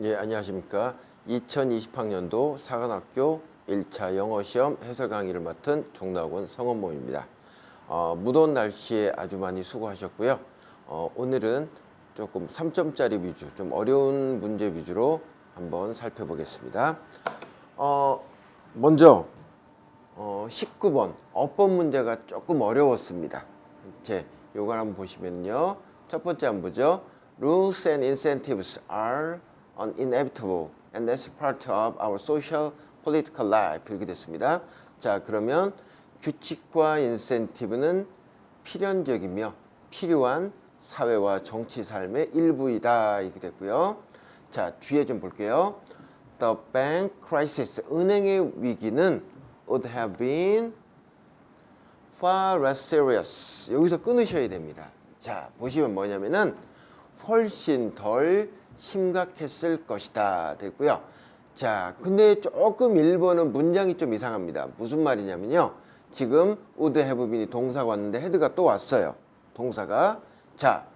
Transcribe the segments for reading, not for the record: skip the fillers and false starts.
예, 안녕하십니까. 2020학년도 사관학교 1차 영어시험 해설 강의를 맡은 종락원 성원모입니다. 무더운 날씨에 아주 많이 수고하셨고요. 오늘은 조금 3점짜리 위주, 좀 어려운 문제 위주로 한번 살펴보겠습니다. 먼저 19번 어법 문제가 조금 어려웠습니다. 요걸 한번 보시면요. 첫 번째 한번 보죠. Rules and incentives are inevitable and that's part of our social political life. 이렇게 됐습니다. 자, 그러면 규칙과 인센티브는 필연적이며 필요한 사회와 정치 삶의 일부이다. 이렇게 됐고요. 자, 뒤에 좀 볼게요. The bank crisis, 은행의 위기는 would have been far less serious. 여기서 끊으셔야 됩니다. 자, 보시면 뭐냐면은 훨씬 덜 심각했을 것이다 됐고요. 자, 근데 조금 1번은 문장이 좀 이상합니다. 무슨 말이냐면요. 지금 would have been이 동사가 왔는데 헤드가 또 왔어요. 동사가. 자,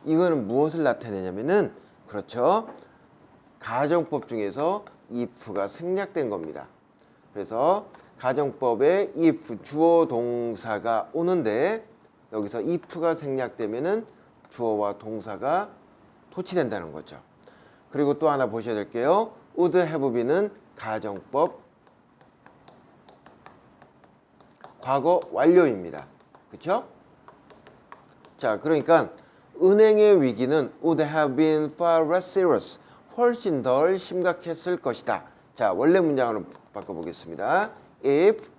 이거는 무엇을 나타내냐면은 그렇죠. 가정법 중에서 if가 생략된 겁니다. 그래서 가정법에 if 주어 동사가 오는데 여기서 if가 생략되면은 주어와 동사가 도치된다는 거죠. 그리고 또 하나 보셔야 될게요. would have been은 가정법 과거 완료입니다. 그렇죠? 자, 그러니까 은행의 위기는 would have been far less serious. 훨씬 덜 심각했을 것이다. 자, 원래 문장으로 바꿔보겠습니다. If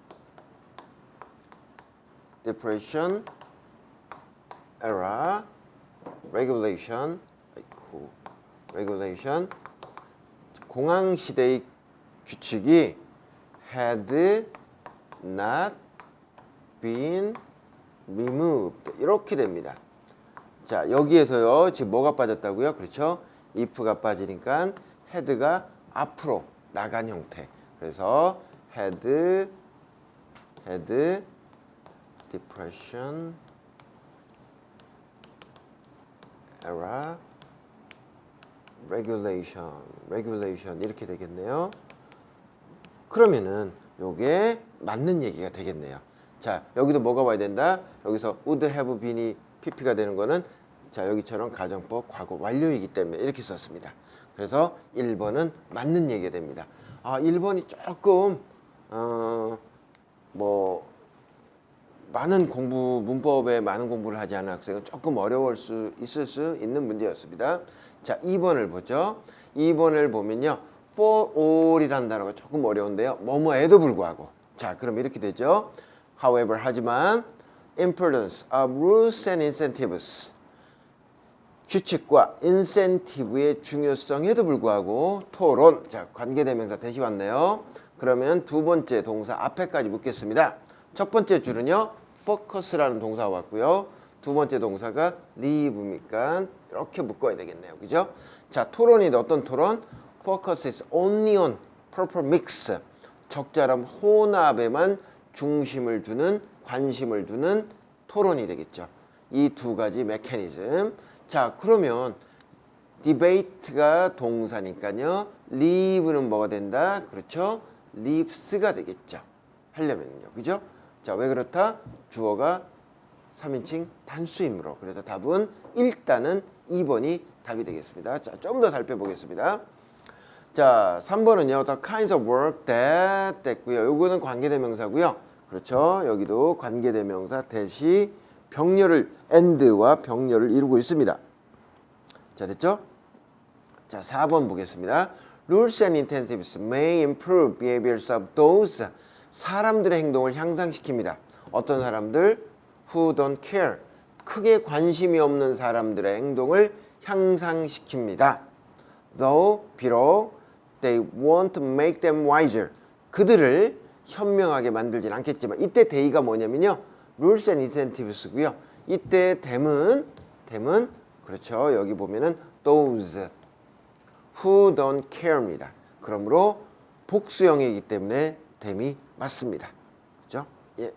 depression era regulation 공황시대의 규칙이 had not been removed 이렇게 됩니다. 자, 여기에서요 지금 뭐가 빠졌다고요? 그렇죠? if가 빠지니까 had가 앞으로 나간 형태. 그래서 had depression era regulation 이렇게 되겠네요. 그러면은 요게 맞는 얘기가 되겠네요. 자, 여기도 뭐가 와야 된다? 여기서 would have been이 pp가 되는 거는 자, 여기처럼 가정법 과거 완료이기 때문에 이렇게 썼습니다. 그래서 1번은 맞는 얘기가 됩니다. 1번이 조금 많은 공부, 문법에 많은 공부를 하지 않은 학생은 조금 어려울 수 있을 수 있는 문제였습니다. 자, 2번을 보죠. 2번을 보면요. for all이라는 단어가 조금 어려운데요. 뭐뭐에도 불구하고. 자, 그럼 이렇게 되죠. However, 하지만 importance of rules and incentives. 규칙과 인센티브의 중요성에도 불구하고 토론. 자, 관계대명사 대시 왔네요. 그러면 두 번째 동사 앞에까지 묻겠습니다. 첫 번째 줄은요. focus라는 동사가 왔고요. 두 번째 동사가 leave니까 이렇게 묶어야 되겠네요. 그죠? 자, 토론인데 어떤 토론? Focus is only on proper mix. 적절한 혼합에만 중심을 두는, 관심을 두는 토론이 되겠죠. 이 두 가지 메커니즘. 자, 그러면 debate가 동사니까요. leave는 뭐가 된다? 그렇죠? leaves가 되겠죠. 하려면요. 그죠? 자, 왜 그렇다? 주어가 3인칭 단수이므로. 그래서 답은 일단은 2번이 답이 되겠습니다. 자, 좀 더 살펴보겠습니다. 자, 3번은요. The kinds of work that 됐고요. 요거는 관계대명사고요. 그렇죠? 여기도 관계대명사 대시 병렬을 and와 병렬을 이루고 있습니다. 자, 됐죠? 자, 4번 보겠습니다. Rules and incentives may improve behaviors of those 사람들의 행동을 향상시킵니다. 어떤 사람들? Who don't care. 크게 관심이 없는 사람들의 행동을 향상시킵니다. Though, 비록 they won't make them wiser. 그들을 현명하게 만들진 않겠지만 이때 they가 뭐냐면요. Rules and incentives고요. 이때 them은 그렇죠. 여기 보면은 those who don't care입니다. 그러므로 복수형이기 때문에 them이 맞습니다. 그렇죠? 예.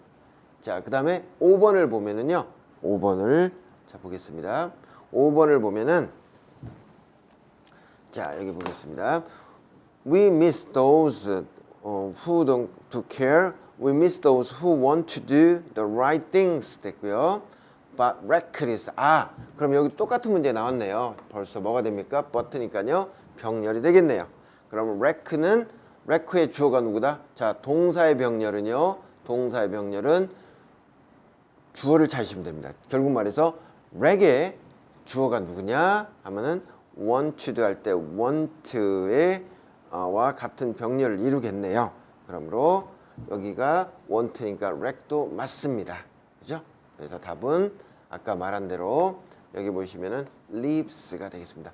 자, 그다음에 5번을 보면은요. 5번을 자 보겠습니다. 5번을 보면은 자, 여기 보겠습니다. We miss those who don't to care. We miss those who want to do the right things 됐고요. But reckless. 아, 그럼 여기 똑같은 문제 나왔네요. 벌써 뭐가 됩니까? but니까요. 병렬이 되겠네요. 그러면 rec의 주어가 누구다? 자, 동사의 병렬은요. 동사의 병렬은 주어를 찾으시면 됩니다. 결국 말해서 rec의 주어가 누구냐 하면은 want to 할 때 want의 와 같은 병렬을 이루겠네요. 그러므로 여기가 want니까 rec도 맞습니다. 그죠? 그래서 답은 아까 말한 대로 여기 보시면은 lives가 되겠습니다.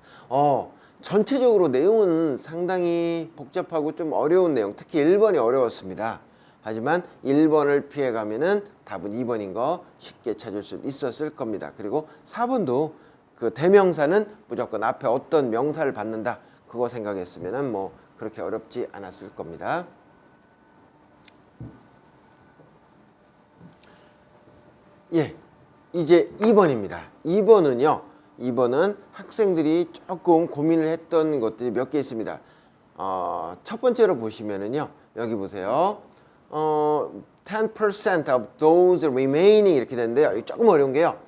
전체적으로 내용은 상당히 복잡하고 좀 어려운 내용, 특히 1번이 어려웠습니다. 하지만 1번을 피해가면은 답은 2번인 거 쉽게 찾을 수 있었을 겁니다. 그리고 4번도 그 대명사는 무조건 앞에 어떤 명사를 받는다. 그거 생각했으면은 뭐 그렇게 어렵지 않았을 겁니다. 예, 이제 2번입니다. 2번은 학생들이 조금 고민을 했던 것들이 몇 개 있습니다. 첫 번째로 보시면은요, 여기 보세요. 10% of those remaining 이렇게 되는데요. 이게 조금 어려운 게요.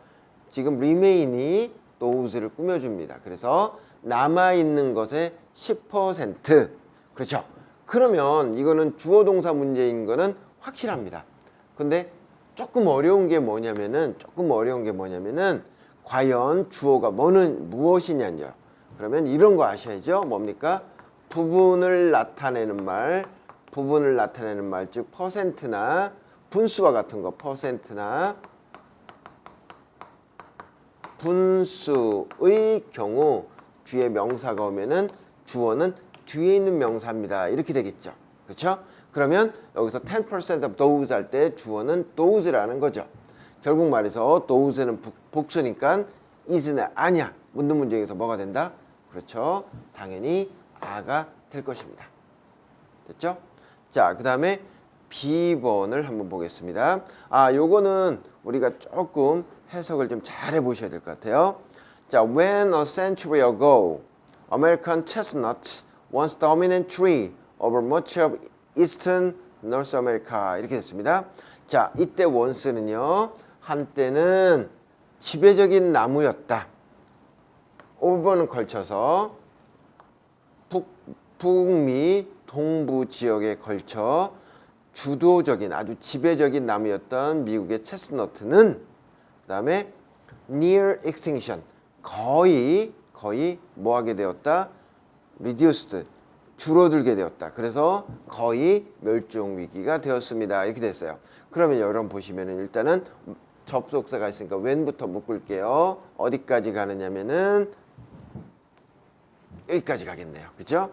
지금 remain이 those를 꾸며줍니다. 그래서 남아있는 것의 10%. 그렇죠. 그러면 이거는 주어 동사 문제인 거는 확실합니다. 근데 조금 어려운 게 뭐냐면은 과연 주어가 무엇이냐요. 그러면 이런 거 아셔야죠. 뭡니까? 부분을 나타내는 말, 즉 퍼센트나 분수와 같은 거, 퍼센트나 분수의 경우 뒤에 명사가 오면은 주어는 뒤에 있는 명사입니다. 이렇게 되겠죠. 그렇죠? 그러면 여기서 10% of those 할 때 주어는 those라는 거죠. 결국 말해서 those는 복수니까 is는 아냐. 묻는 문제에서 뭐가 된다? 그렇죠. 당연히 아가 될 것입니다. 됐죠? 자, 그 다음에 B번을 한번 보겠습니다. 요거는 우리가 조금 해석을 좀 잘 해보셔야 될 것 같아요. 자, when a century ago, American chestnuts once dominant tree over much of eastern North America 이렇게 됐습니다. 자, 이때 once는요, 한때는 지배적인 나무였다. over는 걸쳐서 북미 동부 지역에 걸쳐 주도적인 아주 지배적인 나무였던 미국의 체스너트는 그 다음에 near extinction 거의 뭐하게 되었다? reduced 줄어들게 되었다. 그래서 거의 멸종 위기가 되었습니다. 이렇게 됐어요. 그러면 여러분 보시면은 일단은 접속사가 있으니까 when부터 묶을게요. 어디까지 가느냐면은 여기까지 가겠네요. 그죠?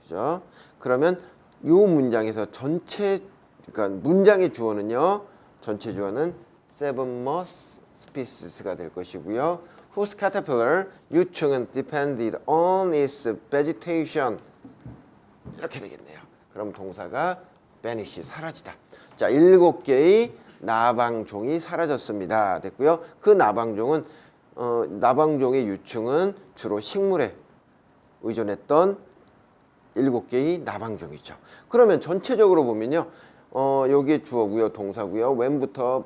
그죠? 그러면 이 문장에서 그러니까 문장의 주어는요. 전체 주어는 seven moss species가 될 것이고요. whose caterpillar 유충은 depended on its vegetation 이렇게 되겠네요. 그럼 동사가 vanish 사라지다. 자, 7개의 나방종이 사라졌습니다. 됐고요. 그 나방종은 나방종의 유충은 주로 식물에 의존했던 7개의 나방종이죠. 그러면 전체적으로 보면요. 여기에 주어고요. 동사고요. when부터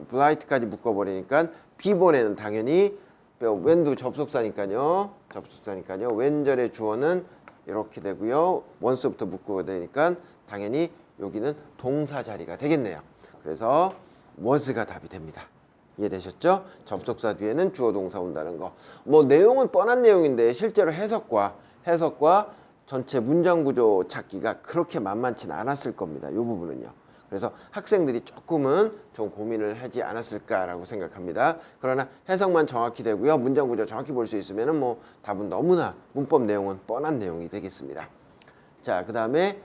blight까지 묶어버리니까 B번에는 당연히 when도 접속사니까요. when절의 주어는 이렇게 되고요. once부터 묶어야 되니까 당연히 여기는 동사 자리가 되겠네요. 그래서 was가 답이 됩니다. 이해되셨죠? 접속사 뒤에는 주어 동사 온다는 거. 뭐 내용은 뻔한 내용인데 실제로 해석과 전체 문장 구조 찾기가 그렇게 만만치는 않았을 겁니다. 이 부분은요. 그래서 학생들이 조금은 좀 고민을 하지 않았을까라고 생각합니다. 그러나 해석만 정확히 되고요. 문장 구조 정확히 볼 수 있으면은 뭐 답은 너무나 문법 내용은 뻔한 내용이 되겠습니다. 자, 그 다음에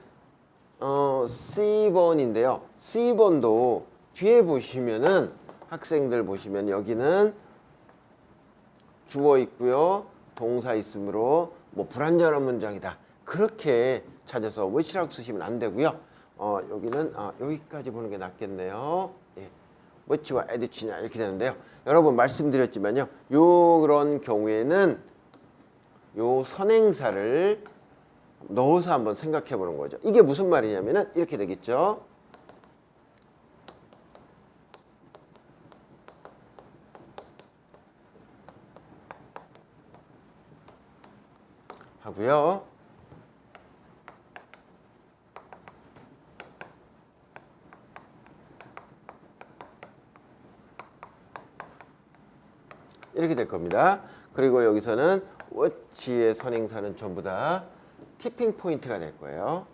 C번인데요. C번도 뒤에 보시면은 학생들 보시면 여기는 주어 있고요. 동사 있으므로 뭐 불완전한 문장이다. 그렇게 찾아서 what이라고 쓰시면 안 되고요. 여기는 여기까지 보는 게 낫겠네요. 예. what와 ad치냐 이렇게 되는데요. 여러분 말씀드렸지만요. 요런 경우에는 요 선행사를 넣어서 한번 생각해 보는 거죠. 이게 무슨 말이냐면은 이렇게 되겠죠. 하고요. 이렇게 될 겁니다. 그리고 여기서는 what의 선행사는 전부 다 티핑 포인트가 될 거예요.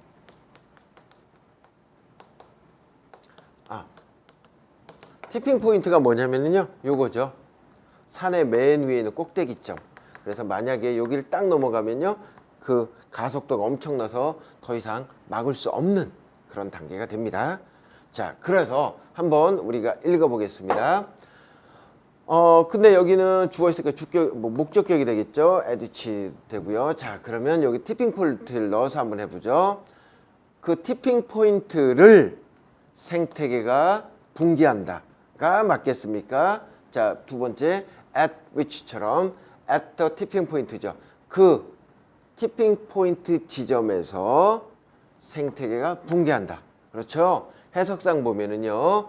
티핑 포인트가 뭐냐면요, 요거죠. 산의 맨 위에 있는 꼭대기점. 그래서 만약에 여기를 딱 넘어가면요, 그 가속도가 엄청나서 더 이상 막을 수 없는 그런 단계가 됩니다. 자, 그래서 한번 우리가 읽어보겠습니다. 근데 여기는 주어 있으니까 주격, 목적격이 되겠죠. 에듀치 되고요. 자, 그러면 여기 티핑 포인트를 넣어서 한번 해보죠. 그 티핑 포인트를 생태계가 붕괴한다가 맞겠습니까? 자, 두 번째 at which처럼 at the tipping point죠. 그 티핑 포인트 지점에서 생태계가 붕괴한다. 그렇죠? 해석상 보면은요,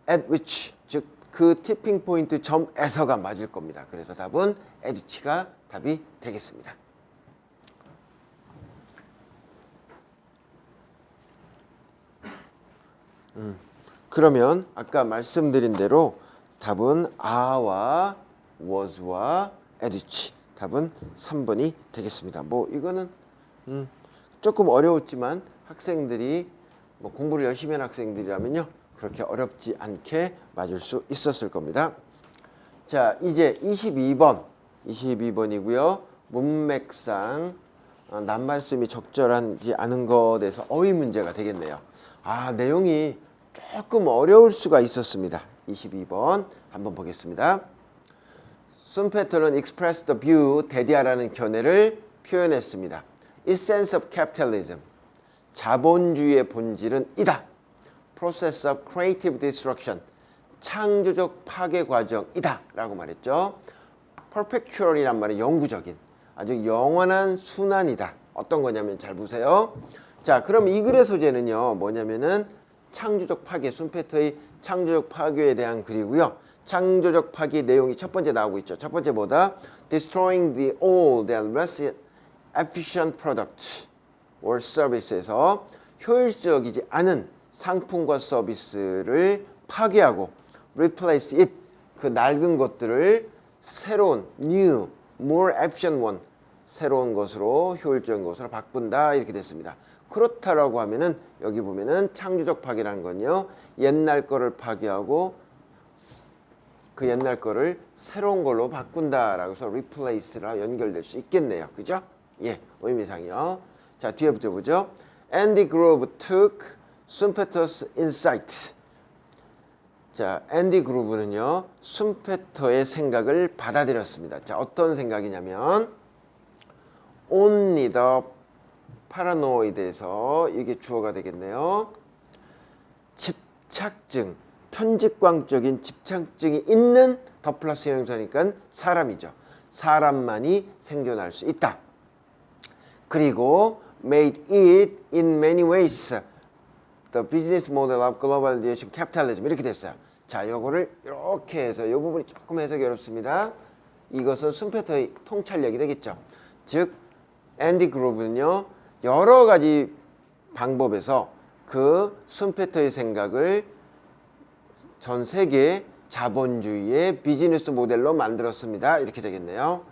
at which, 즉 그 티핑 포인트 점에서가 맞을 겁니다. 그래서 답은 에듀치가 답이 되겠습니다. 그러면 아까 말씀드린 대로 답은 are와 was와 에듀치, 답은 3번이 되겠습니다. 뭐 이거는 조금 어려웠지만 학생들이 뭐 공부를 열심히 한 학생들이라면요, 그렇게 어렵지 않게 맞을 수 있었을 겁니다. 자, 이제 22번이고요. 문맥상 낱말씀이 적절하지 않은 것에 대해서 어휘 문제가 되겠네요. 내용이 조금 어려울 수가 있었습니다. 22번 한번 보겠습니다. 순페터는 express the view, 대디아라는 견해를 표현했습니다. Essence of capitalism, 자본주의의 본질은 이다. Process of creative destruction, 창조적 파괴 과정이다 라고 말했죠. Perpetual이란 말은 영구적인, 아주 영원한 순환이다. 어떤 거냐면 잘 보세요. 자, 그럼 이 글의 소재는요, 뭐냐면은 창조적 파괴, 순페터의 창조적 파괴에 대한 글이고요. 창조적 파괴 내용이 첫 번째 나오고 있죠. 첫 번째 뭐다? Destroying the old and less efficient products or services에서 효율적이지 않은 상품과 서비스를 파괴하고 replace it, 그 낡은 것들을 새로운 new, more efficient one, 새로운 것으로, 효율적인 것으로 바꾼다, 이렇게 됐습니다. 그렇다라고 하면은 여기 보면은 창조적 파괴라는 건요, 옛날 거를 파괴하고 그 옛날 거를 새로운 걸로 바꾼다라고 해서 replace라 연결될 수 있겠네요. 그죠? 예, 의미상이요. 자, 뒤에부터 보죠. Andy Grove took 순페터's insight. 자, 앤디 그루브는요, 순페터의 생각을 받아들였습니다. 자, 어떤 생각이냐면 only the paranoid에서 이게 주어가 되겠네요. 집착증, 편집광적인 집착증이 있는 더 플러스 형용사니까 사람이죠. 사람만이 생존할 수 있다. 그리고 made it in many ways the business model of globalization capitalism, 이렇게 됐어요. 자, 요거를 이렇게 해서 이 부분이 조금 해석이 어렵습니다. 이것은 순페터의 통찰력이 되겠죠. 즉 앤디 그루브는요, 여러 가지 방법에서 그 순페터의 생각을 전 세계 자본주의의 비즈니스 모델로 만들었습니다. 이렇게 되겠네요.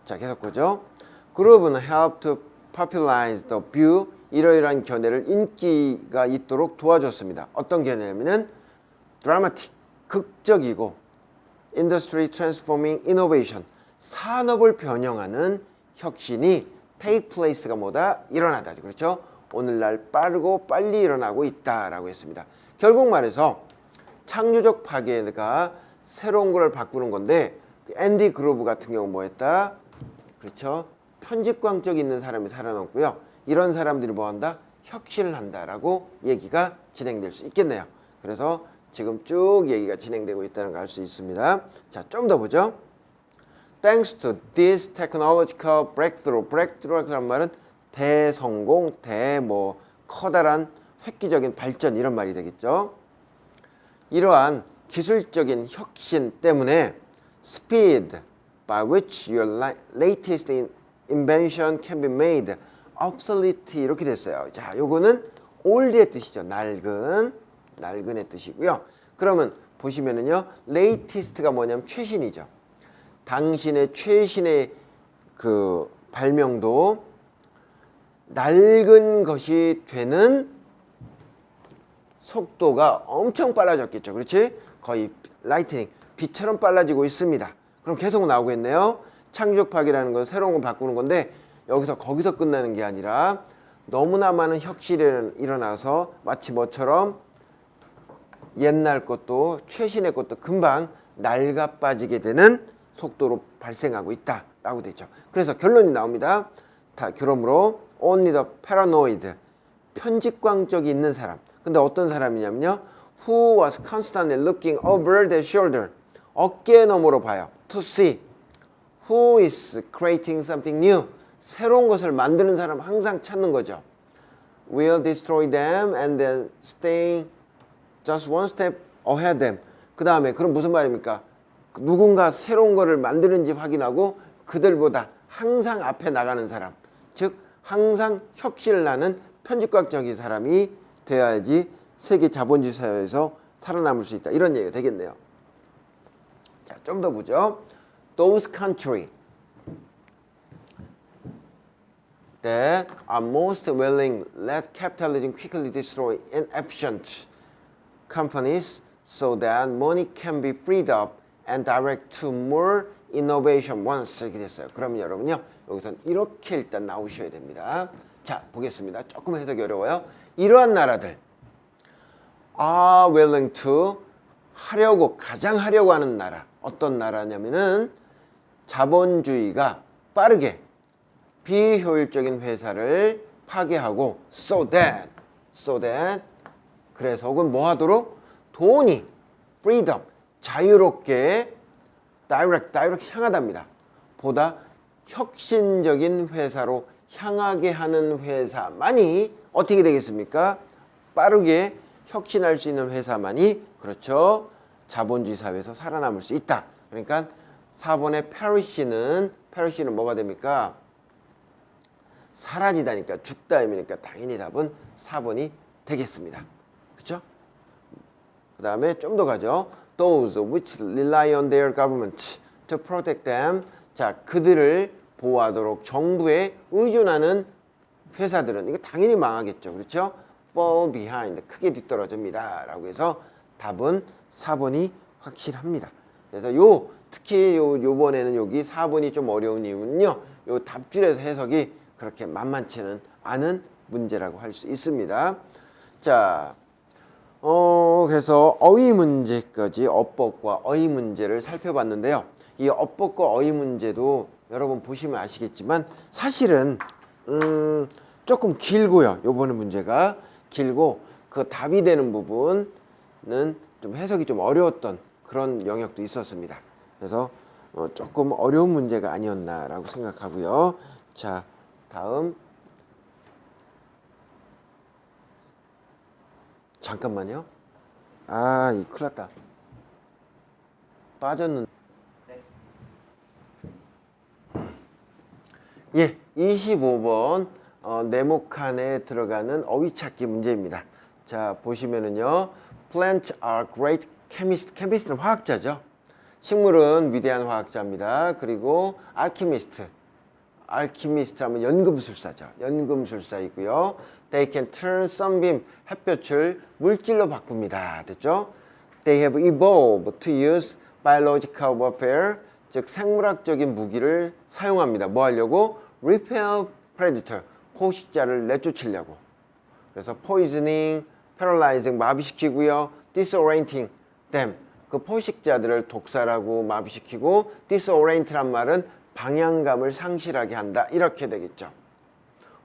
자, 계속 보죠. 그루브는 helped to popularize the view, 이러이러한 견해를 인기가 있도록 도와줬습니다. 어떤 견해냐면은 dramatic, 극적이고 industry transforming innovation, 산업을 변형하는 혁신이 take place가 뭐다? 일어나다. 그렇죠? 오늘날 빠르고 빨리 일어나고 있다라고 했습니다. 결국 말해서 창조적 파괴가 새로운 걸 바꾸는 건데, 앤디 그루브 같은 경우 뭐 했다? 그렇죠? 편집광적 있는 사람이 살아남고요. 이런 사람들이 뭐 한다? 혁신을 한다라고 얘기가 진행될 수 있겠네요. 그래서 지금 쭉 얘기가 진행되고 있다는 걸 알 수 있습니다. 자, 좀 더 보죠. Thanks to this technological breakthrough. breakthrough란 말은 대성공, 커다란 획기적인 발전 이런 말이 되겠죠. 이러한 기술적인 혁신 때문에 speed by which your latest invention can be made obsolete 이렇게 됐어요. 자, 요거는 old의 뜻이죠. 낡은의 뜻이고요. 그러면 보시면은요, latest가 뭐냐면 최신이죠. 당신의 최신의 그 발명도 낡은 것이 되는 속도가 엄청 빨라졌겠죠. 그렇지? 거의 라이트닝, 빛처럼 빨라지고 있습니다. 그럼 계속 나오겠네요. 창의적 파괴라는 건 새로운 거 바꾸는 건데 여기서 거기서 끝나는 게 아니라 너무나 많은 혁신이 일어나서 마치 뭐처럼 옛날 것도 최신의 것도 금방 낡아 빠지게 되는 속도로 발생하고 있다라고 되죠. 그래서 결론이 나옵니다. 그러므로 only the paranoid, 편집광적이 있는 사람. 근데 어떤 사람이냐면요, who was constantly looking over their shoulder, 어깨 너머로 봐요. to see who is creating something new, 새로운 것을 만드는 사람 항상 찾는 거죠. will destroy them and then stay just one step ahead them. 그 다음에 그럼 무슨 말입니까? 누군가 새로운 거를 만드는지 확인하고 그들보다 항상 앞에 나가는 사람, 즉 항상 혁신을 하는 편집각적인 사람이 되어야지 세계 자본주의 사회에서 살아남을 수 있다, 이런 얘기가 되겠네요. 자, 좀 더 보죠. Those countries that are most willing let capitalism quickly destroy inefficient companies so that money can be freed up and direct to more innovation once. 이렇게 됐어요. 그러면 여러분요, 여기선 이렇게 일단 나오셔야 됩니다. 자, 보겠습니다. 조금 해석이 어려워요. 이러한 나라들 are willing to 가장 하려고 하는 나라, 어떤 나라냐면은 자본주의가 빠르게 비효율적인 회사를 파괴하고 so that 그래서 혹은 뭐 하도록 돈이 freedom, 자유롭게 direct 향하답니다. 보다 혁신적인 회사로 향하게 하는 회사만이 어떻게 되겠습니까? 빠르게 혁신할 수 있는 회사만이, 그렇죠, 자본주의 사회에서 살아남을 수 있다. 그러니까 4번의 페리시는 뭐가 됩니까? 사라지다니까, 죽다임이니까 당연히 답은 4번이 되겠습니다. 그렇죠? 그 다음에 좀 더 가죠. Those which rely on their government to protect them. 자, 그들을 보호하도록 정부에 의존하는 회사들은 이거 당연히 망하겠죠. 그렇죠? fall behind, 크게 뒤떨어집니다. 라고 해서 답은 4번이 확실합니다. 그래서 특히 요번에는 여기 4번이 좀 어려운 이유는요, 요 답줄에서 해석이 그렇게 만만치는 않은 문제라고 할 수 있습니다. 자, 그래서 어휘 문제까지 어법과 어휘 문제를 살펴봤는데요. 이 어법과 어휘 문제도 여러분 보시면 아시겠지만 사실은 조금 길고요. 요번에 문제가 길고 그 답이 되는 부분은 좀 해석이 좀 어려웠던 그런 영역도 있었습니다. 그래서 조금 어려운 문제가 아니었나라고 생각하고요. 자, 다음. 잠깐만요. 이 큰일 났다. 빠졌는데. 예, 25번 네모칸에 들어가는 어휘 찾기 문제입니다. 자, 보시면은요, Plants are great chemists. chemist는 화학자죠. 식물은 위대한 화학자입니다. 그리고 alchemist 하면 연금술사죠. 연금술사이고요. They can turn sunbeam, 햇볕을 물질로 바꿉니다. 됐죠? They have evolved to use biological warfare, 즉 생물학적인 무기를 사용합니다. 뭐 하려고? Repel predator, 포식자를 내쫓으려고. 그래서 poisoning, paralyzing, 마비시키고요. disorienting them, 그 포식자들을 독살하고 마비시키고, disorient란 말은 방향감을 상실하게 한다, 이렇게 되겠죠.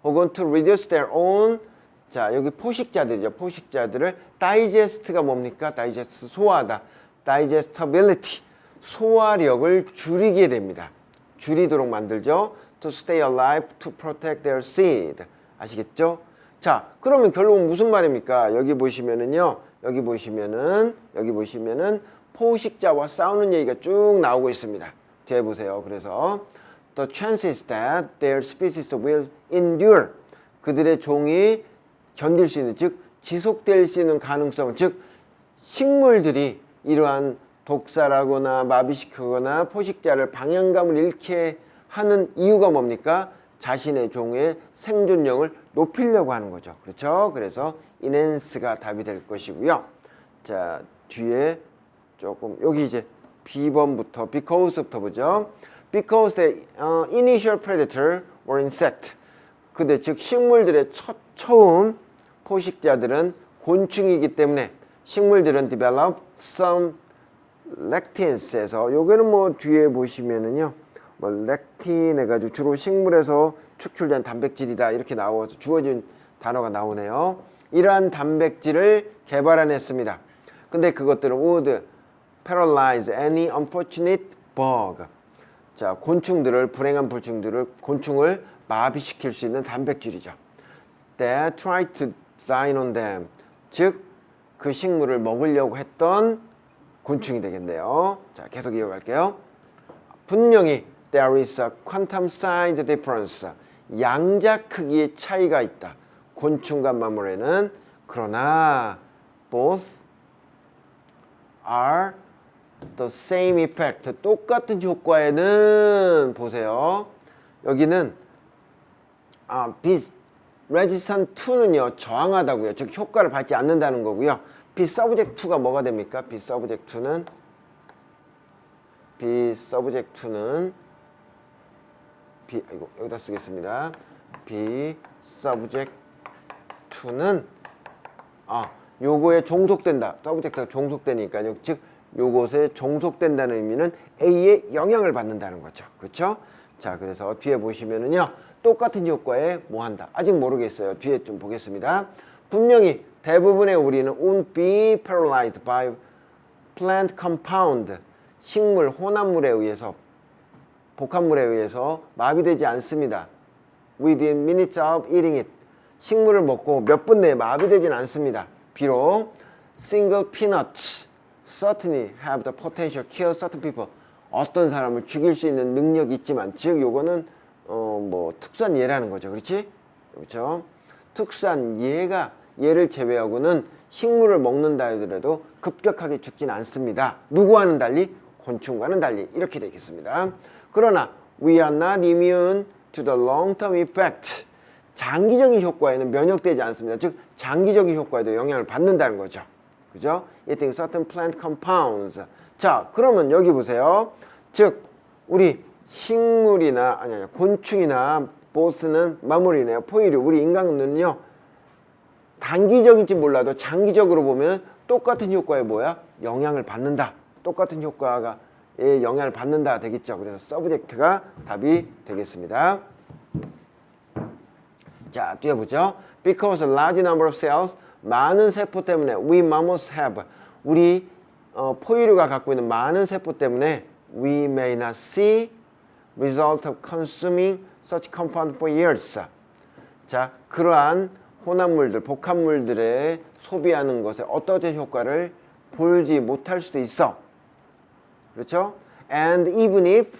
혹은 to reduce their own, 자, 여기 포식자들이죠. 포식자들을 digest가 뭡니까? digest, 소화하다. digestibility, 소화력을 줄이게 됩니다. 줄이도록 만들죠. To stay alive, to protect their seed. 아시겠죠? 자, 그러면 결국은 무슨 말입니까? 여기 보시면은요. 여기 보시면은 포식자와 싸우는 얘기가 쭉 나오고 있습니다. 뒤에 보세요. 그래서 the chances that their species will endure. 그들의 종이 견딜 수 있는, 즉 지속될 수 있는 가능성, 즉 식물들이 이러한 독살하거나 마비시키거나 포식자를 방향감을 잃게 하는 이유가 뭡니까? 자신의 종의 생존력을 높이려고 하는 거죠. 그렇죠? 그래서 enhance가 답이 될 것이고요. 자, 뒤에 조금 여기 이제 B번부터 because부터 보죠. Because the initial predator or insect. 근데 즉 식물들의 처음 포식자들은 곤충이기 때문에 식물들은 develop some lectins에서 요거는 뭐 뒤에 보시면은요. 뭐 lectin 해가지고 주로 식물에서 축출된 단백질이다 이렇게 나와서 주어진 단어가 나오네요. 이러한 단백질을 개발해냈습니다. 근데 그것들은 would paralyze any unfortunate bug. 자, 곤충들을 불행한 곤충을 마비시킬 수 있는 단백질이죠. That tried to dine on them. 즉, 그 식물을 먹으려고 했던 곤충이 되겠네요. 자, 계속 이어갈게요. 분명히 there is a quantum size difference. 양자 크기의 차이가 있다. 곤충과 마물에는. 그러나 both are the same effect. 똑같은 효과에는 보세요. 여기는 resistant to는요 저항하다고요. 즉 효과를 받지 않는다는 거고요. be subject to가 뭐가 됩니까? be subject to는 여기다 쓰겠습니다. be subject to는 요거에 종속된다. subject가 종속되니까요. 즉 요것에 종속된다는 의미는 A에 영향을 받는다는 거죠. 그렇죠? 자, 그래서 뒤에 보시면은요. 똑같은 효과에 뭐 한다. 아직 모르겠어요. 뒤에 좀 보겠습니다. 분명히 대부분의 우리는 won't be paralyzed by plant compound. 식물 혼합물에 의해서 복합물에 의해서 마비되지 않습니다. Within minutes of eating it. 식물을 먹고 몇 분 내에 마비되지는 않습니다. 비록 single peanuts certainly have the potential to kill certain people. 어떤 사람을 죽일 수 있는 능력이 있지만, 즉 요거는 뭐 특수한 예라는 거죠. 그렇지? 그렇죠? 특수한 얘를 제외하고는 식물을 먹는다 하더라도 급격하게 죽진 않습니다. 누구와는 달리? 곤충과는 달리. 이렇게 되겠습니다. 그러나 we are not immune to the long-term effect. 장기적인 효과에는 면역되지 않습니다. 즉 장기적인 효과에도 영향을 받는다는 거죠. 그죠? Eating certain plant compounds. 자, 그러면 여기 보세요. 즉 우리 식물이나 곤충이나 보스는 마무리네요. 포유류. 우리 인간은요. 단기적인지 몰라도 장기적으로 보면 똑같은 효과에 뭐야? 영향을 받는다. 똑같은 효과가 영향을 받는다 되겠죠. 그래서 서브젝트가 답이 되겠습니다. 자, 뛰어보죠. Because a large number of cells, 많은 세포 때문에 we mammals have, 우리 포유류가 갖고 있는 많은 세포 때문에 we may not see result of consuming such compound for years. 자, 그러한 혼합물들, 복합물들의 소비하는 것에 어떠한 효과를 보이지 못할 수도 있어. 그렇죠? And even if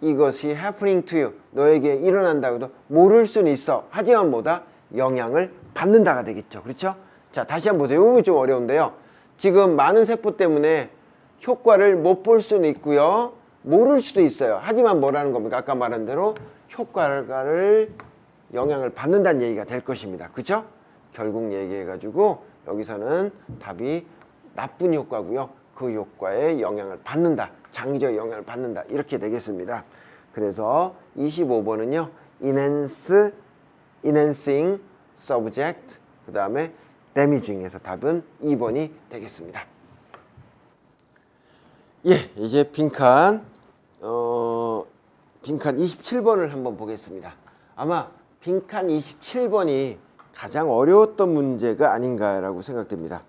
이것이 happening to you, 너에게 일어난다고 해도 모를 수는 있어. 하지만 뭐다? 영향을 받는다가 되겠죠. 그렇죠? 자, 다시 한번 보세요. 이거 좀 어려운데요. 지금 많은 세포 때문에 효과를 못 볼 수는 있고요. 모를 수도 있어요. 하지만 뭐라는 겁니까? 아까 말한 대로 효과를 영향을 받는다는 얘기가 될 것입니다. 그렇죠? 결국 얘기해가지고 여기서는 답이 나쁜 효과고요. 그 효과에 영향을 받는다. 장기적 영향을 받는다. 이렇게 되겠습니다. 그래서 25번은요. enhancing subject 그 다음에 damaging에서 답은 2번이 되겠습니다. 예, 이제 빈칸 27번을 한번 보겠습니다. 아마 빈칸 27번이 가장 어려웠던 문제가 아닌가라고 생각됩니다.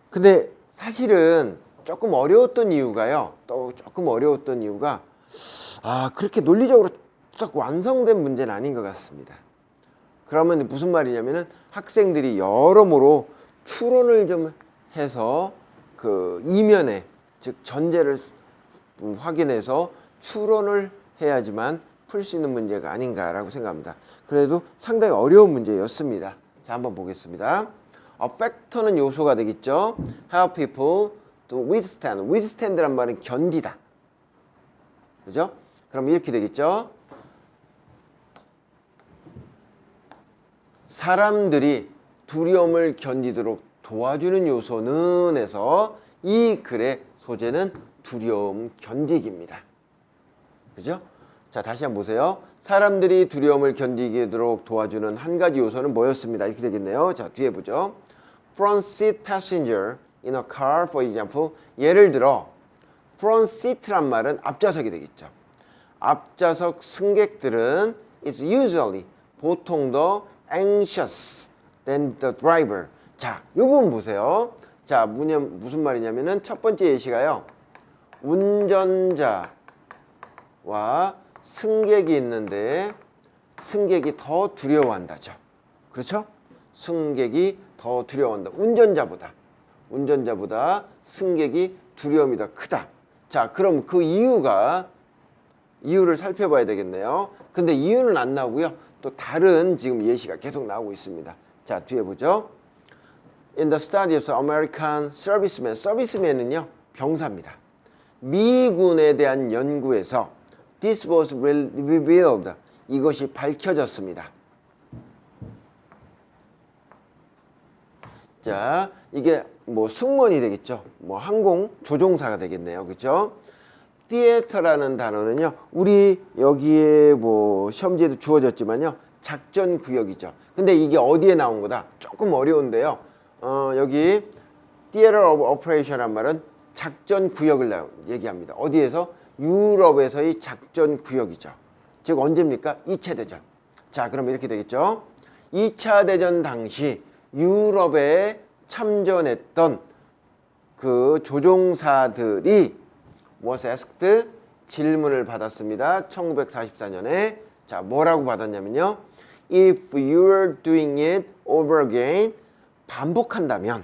근데 사실은 조금 어려웠던 이유가요. 또 조금 어려웠던 이유가 그렇게 논리적으로 썩 완성된 문제는 아닌 것 같습니다. 그러면 무슨 말이냐면은 학생들이 여러모로 추론을 좀 해서 그 이면에 즉 전제를 확인해서 추론을 해야지만 풀 수 있는 문제가 아닌가라고 생각합니다. 그래도 상당히 어려운 문제였습니다. 자, 한번 보겠습니다. factor는 요소가 되겠죠. Help people to withstand. withstand란 말은 견디다. 그죠? 그럼 이렇게 되겠죠. 사람들이 두려움을 견디도록 도와주는 요소는 해서 이 글의 소재는 두려움 견디기입니다. 그죠? 자, 다시 한번 보세요. 사람들이 두려움을 견디도록 도와주는 한 가지 요소는 뭐였습니다. 이렇게 되겠네요. 자, 뒤에 보죠. Front seat passenger in a car, for example. 예를 들어 front seat란 말은 앞좌석이 되겠죠. 앞좌석 승객들은 is usually 보통 더 anxious than the driver. 자, 이 부분 보세요. 자, 무슨 말이냐면은 첫 번째 예시가요. 운전자와 승객이 있는데 승객이 더 두려워한다죠. 그렇죠? 승객이 더 두려워한다. 운전자보다 승객이 두려움이 더 크다. 자, 그럼 그 이유를 살펴봐야 되겠네요. 근데 이유는 안 나오고요. 또 다른 지금 예시가 계속 나오고 있습니다. 자, 뒤에 보죠. In the study of American servicemen. 서비스맨은요, 병사입니다. 미군에 대한 연구에서 this was revealed. 이것이 밝혀졌습니다. 자, 이게 뭐 승무원이 되겠죠. 뭐 항공 조종사가 되겠네요. 그렇죠? theater라는 단어는요. 우리 여기에 뭐 시험지에도 주어졌지만요. 작전 구역이죠. 근데 이게 어디에 나온 거다? 조금 어려운데요. 여기 theater of operation이란 말은 작전 구역을 얘기합니다. 어디에서? 유럽에서의 작전 구역이죠. 즉 언제입니까? 2차 대전. 자, 그럼 이렇게 되겠죠. 2차 대전 당시 유럽에 참전했던 그 조종사들이 was asked 질문을 받았습니다. 1944년에 자, 뭐라고 받았냐면요. If you were doing it over again, 반복한다면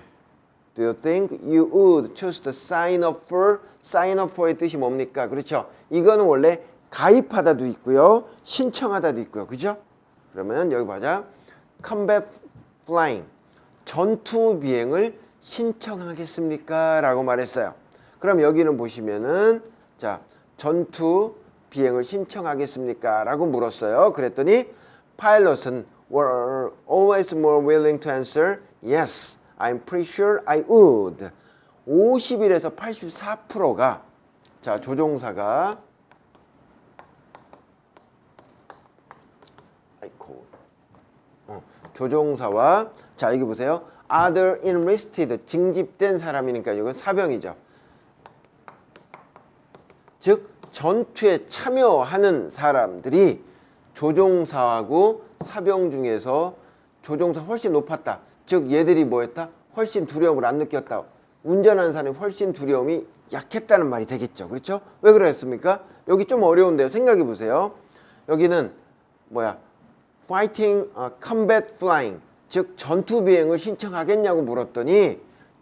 Do you think you would choose to sign up for? sign up for의 뜻이 뭡니까? 그렇죠. 이거는 원래 가입하다도 있고요. 신청하다도 있고요. 그죠? 그러면 여기 보자. combat flying. 전투 비행을 신청하겠습니까? 라고 말했어요. 그럼 여기는 보시면은 자, 전투 비행을 신청하겠습니까? 라고 물었어요. 그랬더니 pilot은 were always more willing to answer yes, I'm pretty sure I would. 51에서 84%가 자, 조종사가 조종사와 자, 여기 보세요. other enlisted 징집된 사람이니까 이건 사병이죠. 즉 전투에 참여하는 사람들이 조종사하고 사병 중에서 조종사 훨씬 높았다. 즉 얘들이 뭐했다? 훨씬 두려움을 안 느꼈다. 운전하는 사람이 훨씬 두려움이 약했다는 말이 되겠죠. 그렇죠? 왜 그랬습니까? 여기 좀 어려운데요. 생각해 보세요. 여기는 뭐야? fighting, combat flying. 즉 전투 비행을 신청하겠냐고 물었더니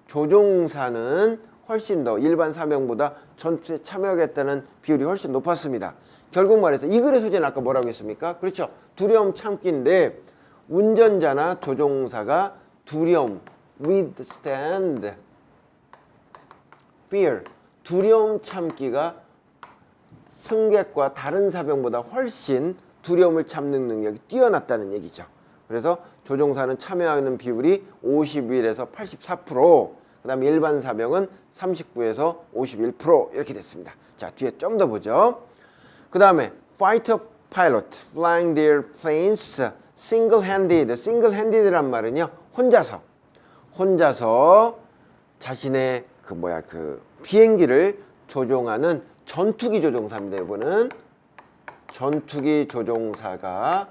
조종사는 훨씬 더 일반 사병보다 전투에 참여하겠다는 비율이 훨씬 높았습니다. 결국 말해서 이 글의 소재는 아까 뭐라고 했습니까? 그렇죠. 두려움 참기인데 운전자나 조종사가 두려움, withstand, fear, 두려움 참기가 승객과 다른 사병보다 훨씬 두려움을 참는 능력이 뛰어났다는 얘기죠. 그래서 조종사는 참여하는 비율이 51에서 84%, 그 다음에 일반 사병은 39에서 51% 이렇게 됐습니다. 자, 뒤에 좀 더 보죠. 그 다음에 fighter pilot flying their planes single-handed. single-handed란 말은요, 혼자서 자신의 그 비행기를 조종하는 전투기 조종사입니다. 이번은 전투기 조종사가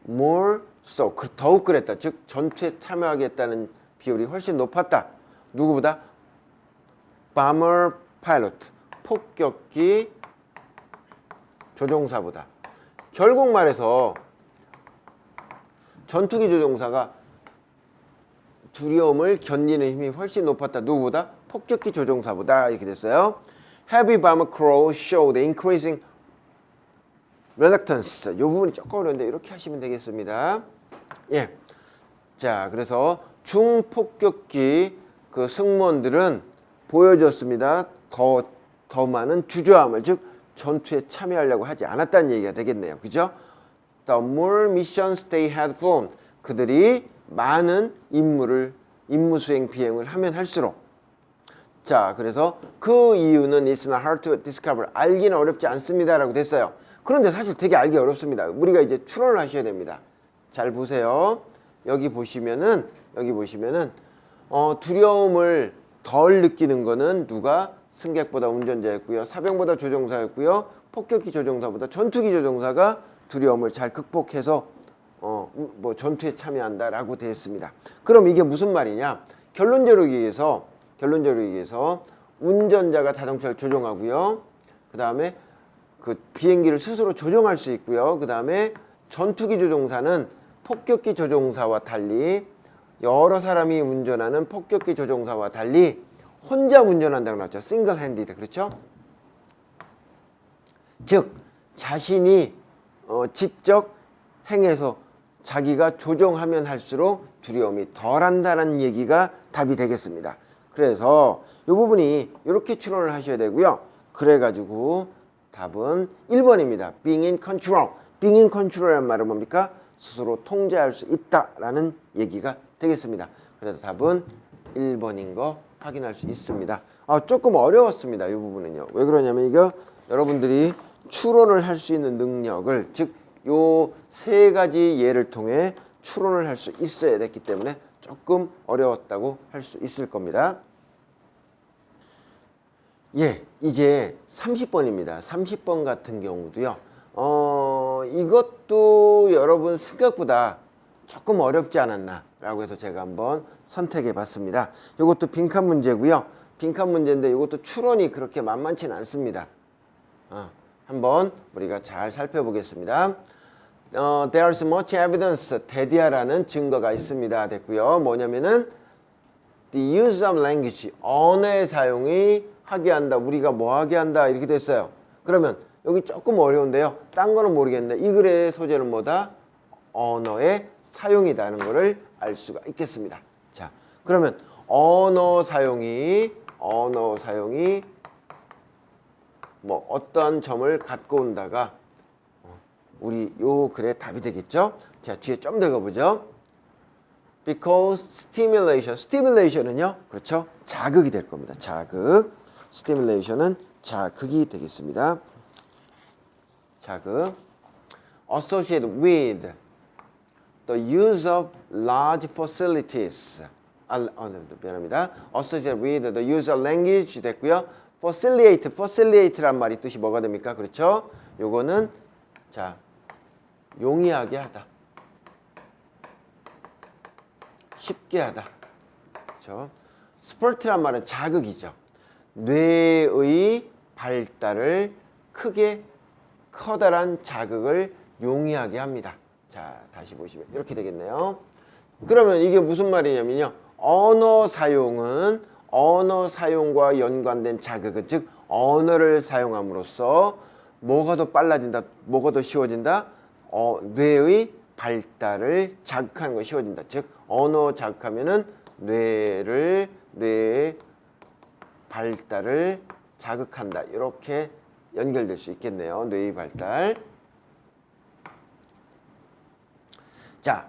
more so 더욱 그랬다. 즉 전투에 참여하겠다는 비율이 훨씬 높았다. 누구보다 bomber pilot, 폭격기 조종사보다. 결국 말해서 전투기 조종사가 두려움을 견디는 힘이 훨씬 높았다. 누구보다? 폭격기 조종사보다. 이렇게 됐어요. Heavy bomber crew showed increasing reluctance. 이 부분이 조금 어려운데 이렇게 하시면 되겠습니다. 예. 자, 그래서 중폭격기 그 승무원들은 보여줬습니다. 더 많은 주저함을, 즉 전투에 참여하려고 하지 않았다는 얘기가 되겠네요. 그죠? The more missions they had flown. 그들이 많은 임무 수행 비행을 하면 할수록. 자, 그래서 그 이유는 It's not hard to discover. 알기는 어렵지 않습니다라고 됐어요. 그런데 사실 되게 알기 어렵습니다. 우리가 이제 추론을 하셔야 됩니다. 잘 보세요. 여기 보시면은 두려움을 덜 느끼는 거는 누가? 승객보다 운전자였고요. 사병보다 조종사였고요. 폭격기 조종사보다 전투기 조종사가 두려움을 잘 극복해서 전투에 참여한다라고 되어 있습니다. 그럼 이게 무슨 말이냐? 결론적으로 얘기해서 운전자가 자동차를 조종하고요. 그 다음에 그 비행기를 스스로 조종할 수 있고요. 그 다음에 전투기 조종사는 폭격기 조종사와 달리 여러 사람이 운전하는 폭격기 조종사와 달리 혼자 운전한다고 나왔죠. 싱글 핸디드. 그렇죠? 즉 자신이 직접 행해서 자기가 조종하면 할수록 두려움이 덜한다는 얘기가 답이 되겠습니다. 그래서 이 부분이 이렇게 추론을 하셔야 되고요. 그래가지고 답은 1번입니다. Being in control. Being in control이라는 말은 뭡니까? 스스로 통제할 수 있다라는 얘기가 되겠습니다. 그래서 답은 1번인 거 확인할 수 있습니다. 조금 어려웠습니다. 이 부분은요. 왜 그러냐면 이거 여러분들이 추론을 할 수 있는 능력을, 즉 요 세 가지 예를 통해 추론을 할 수 있어야 됐기 때문에 조금 어려웠다고 할 수 있을 겁니다. 예, 이제 30번입니다. 30번 같은 경우도요. 이것도 여러분 생각보다 조금 어렵지 않았나 라고 해서 제가 한번 선택해 봤습니다. 이것도 빈칸 문제고요. 빈칸 문제인데 이것도 추론이 그렇게 만만치는 않습니다. 한번 우리가 잘 살펴보겠습니다. There's much evidence. 대디아라는 증거가 있습니다. 됐고요. 뭐냐면은 the use of language. 언어의 사용이 하게 한다. 우리가 뭐 하게 한다. 이렇게 됐어요. 그러면 여기 조금 어려운데요. 딴 거는 모르겠는데 이 글의 소재는 뭐다? 언어의 사용이라는 것을 알 수가 있겠습니다. 자, 그러면 언어 사용이 뭐 어떤 점을 갖고 온다가 우리 요 글의 답이 되겠죠? 자, 뒤에 좀 더 읽어보죠. Because stimulation은요, 그렇죠? 자극이 될 겁니다. 자극. stimulation은 자극이 되겠습니다. 자극. Associated with the use of large facilities. 미안합니다. Associated with the use of language 됐고요. facilitate란 말이 뜻이 뭐가 됩니까? 그렇죠? 요거는 자, 용이하게 하다. 쉽게 하다. 그렇죠? 스포트란 말은 자극이죠. 뇌의 발달을 커다란 자극을 용이하게 합니다. 자, 다시 보시면 이렇게 되겠네요. 그러면 이게 무슨 말이냐면요. 언어 사용과 연관된 자극은, 즉 언어를 사용함으로써 뭐가 더 빨라진다, 뭐가 더 쉬워진다? 뇌의 발달을 자극하는 것이 쉬워진다. 즉 언어 자극하면은 뇌의 발달을 자극한다. 이렇게 연결될 수 있겠네요. 뇌의 발달. 자,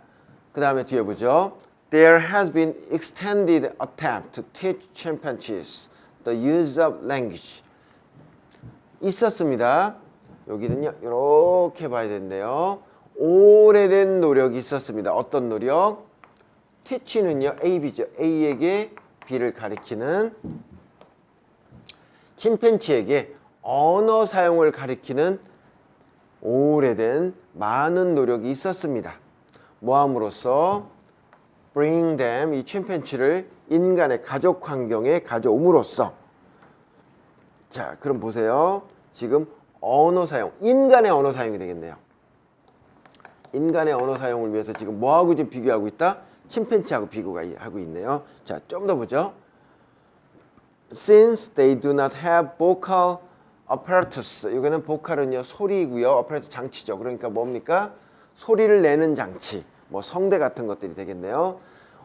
그 다음에 뒤에 보죠. There has been extended attempt to teach chimpanzees the use of language. 있었습니다. 여기는요, 이렇게 봐야 되는데요. 오래된 노력이 있었습니다. 어떤 노력? teach는요, AB죠. A에게 B를 가리키는, 침팬지에게 언어 사용을 가리키는 오래된 많은 노력이 있었습니다. 뭐함으로써? bring them, 이 침팬지를 인간의 가족 환경에 가져옴으로써. 자, 그럼 보세요. 지금 언어 사용, 인간의 언어 사용이 되겠네요. 인간의 언어 사용을 위해서 지금 뭐하고 좀 비교하고 있다? 침팬지하고 비교하고 있네요. 자, 좀 더 보죠. Since they do not have vocal apparatus. 이거는 보컬은요 소리고요. apparatus 장치죠. 그러니까 뭡니까? 소리를 내는 장치. 뭐 성대 같은 것들이 되겠네요.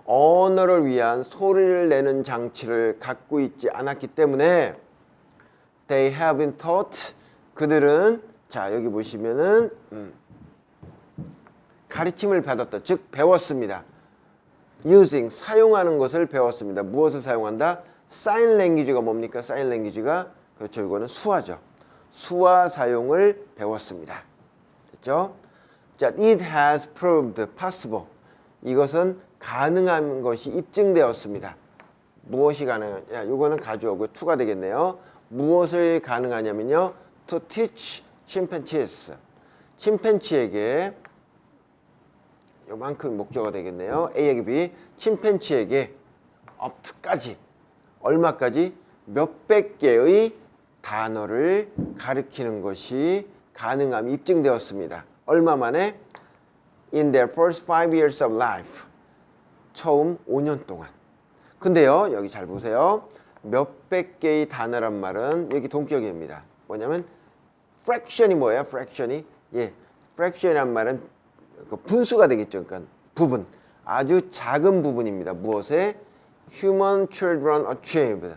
언어를 위한 소리를 내는 장치를 갖고 있지 않았기 때문에 they have been taught. 그들은 자 여기 보시면은 가르침을 받았다. 즉 배웠습니다. using 사용하는 것을 배웠습니다. 무엇을 사용한다? 사인 랭귀지가 뭡니까? 사인 랭귀지가 그렇죠. 이거는 수화죠. 수화 사용을 배웠습니다. 됐죠? 자, it has proved possible. 이것은 가능한 것이 입증되었습니다. 무엇이 가능하냐? 이거는 가주어고 to가 되겠네요. 무엇을 가능하냐면요. to teach chimpanzees. 침팬지에게 요만큼 목적어가 되겠네요. A에게 B. 침팬지에게 up to까지 얼마까지? 몇백 개의 단어를 가르치는 것이 가능함이 입증되었습니다. 얼마 만에? In their first 5 years of life. 처음 5년 동안. 근데요, 여기 잘 보세요. 몇백 개의 단어란 말은 여기 동격입니다. 뭐냐면 fraction이 뭐예요? fraction이? 예, fraction이란 말은 그 분수가 되겠죠. 그러니까 부분. 아주 작은 부분입니다. 무엇에? Human children achieve.